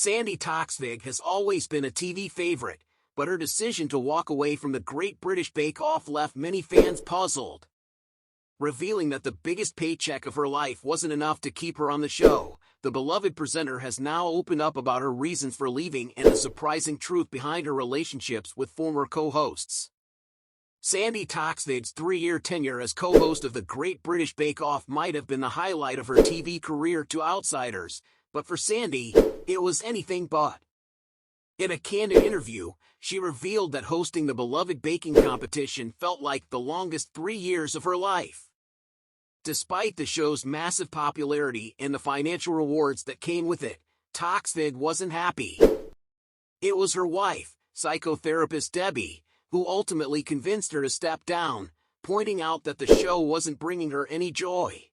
Sandi Toksvig has always been a TV favorite, but her decision to walk away from the Great British Bake Off left many fans puzzled. Revealing that the biggest paycheck of her life wasn't enough to keep her on the show, the beloved presenter has now opened up about her reasons for leaving and the surprising truth behind her relationships with former co-hosts. Sandi Toksvig's 3-year tenure as co-host of the Great British Bake Off might have been the highlight of her TV career to outsiders, but for Sandi, it was anything but. In a candid interview, she revealed that hosting the beloved baking competition felt like the longest 3 years of her life. Despite the show's massive popularity and the financial rewards that came with it, Toksvig wasn't happy. It was her wife, psychotherapist Debbie, who ultimately convinced her to step down, pointing out that the show wasn't bringing her any joy.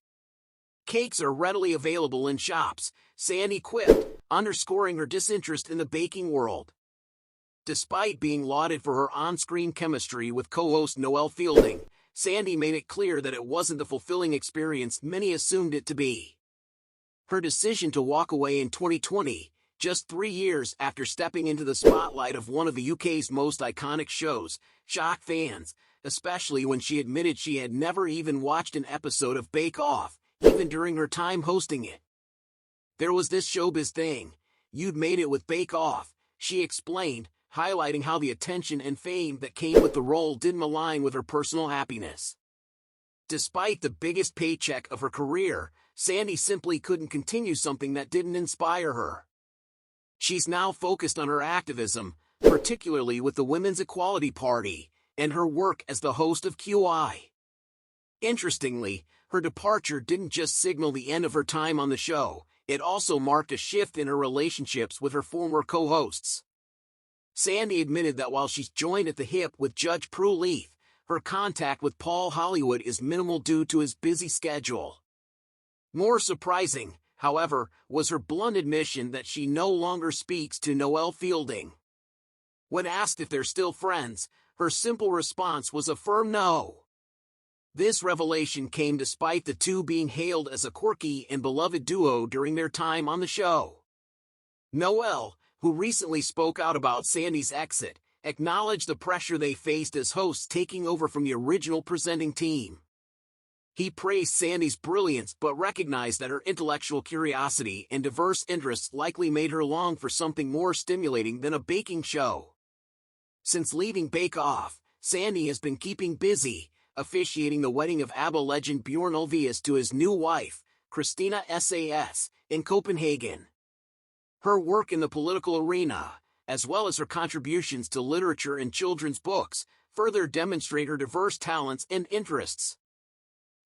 "Cakes are readily available in shops," Sandi quipped, underscoring her disinterest in the baking world. Despite being lauded for her on-screen chemistry with co-host Noel Fielding, Sandi made it clear that it wasn't the fulfilling experience many assumed it to be. Her decision to walk away in 2020, just 3 years after stepping into the spotlight of one of the UK's most iconic shows, shocked fans, especially when she admitted she had never even watched an episode of Bake Off, even during her time hosting it. "There was this showbiz thing. You'd made it with Bake Off," she explained, highlighting how the attention and fame that came with the role didn't align with her personal happiness. Despite the biggest paycheck of her career, Sandi simply couldn't continue something that didn't inspire her. She's now focused on her activism, particularly with the Women's Equality Party, and her work as the host of QI. Interestingly, her departure didn't just signal the end of her time on the show, it also marked a shift in her relationships with her former co-hosts. Sandi admitted that while she's joined at the hip with Judge Prue Leith, her contact with Paul Hollywood is minimal due to his busy schedule. More surprising, however, was her blunt admission that she no longer speaks to Noel Fielding. When asked if they're still friends, her simple response was a firm no. This revelation came despite the two being hailed as a quirky and beloved duo during their time on the show. Noel, who recently spoke out about Sandi's exit, acknowledged the pressure they faced as hosts taking over from the original presenting team. He praised Sandi's brilliance but recognized that her intellectual curiosity and diverse interests likely made her long for something more stimulating than a baking show. Since leaving Bake Off, Sandi has been keeping busy, officiating the wedding of ABBA legend Bjorn Ulvaeus to his new wife, Christina Sas, in Copenhagen. Her work in the political arena, as well as her contributions to literature and children's books, further demonstrate her diverse talents and interests.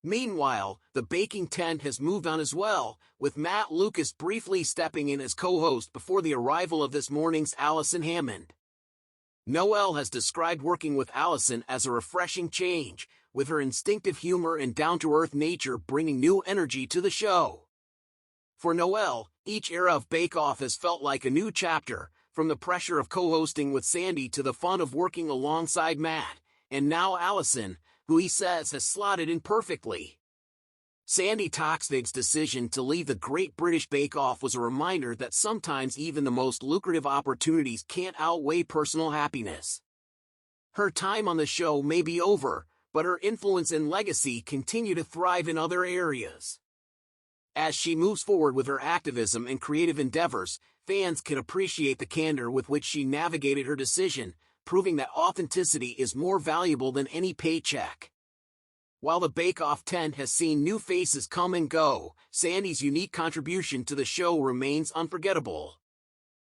Meanwhile, the baking tent has moved on as well, with Matt Lucas briefly stepping in as co-host before the arrival of this morning's Allison Hammond. Noel has described working with Allison as a refreshing change, with her instinctive humor and down-to-earth nature bringing new energy to the show. For Noel, each era of Bake Off has felt like a new chapter, from the pressure of co-hosting with Sandi to the fun of working alongside Matt, and now Allison, who he says has slotted in perfectly. Sandi Toksvig's decision to leave the Great British Bake Off was a reminder that sometimes even the most lucrative opportunities can't outweigh personal happiness. Her time on the show may be over, but her influence and legacy continue to thrive in other areas. As she moves forward with her activism and creative endeavors, fans can appreciate the candor with which she navigated her decision, proving that authenticity is more valuable than any paycheck. While the Bake Off tent has seen new faces come and go, Sandi's unique contribution to the show remains unforgettable.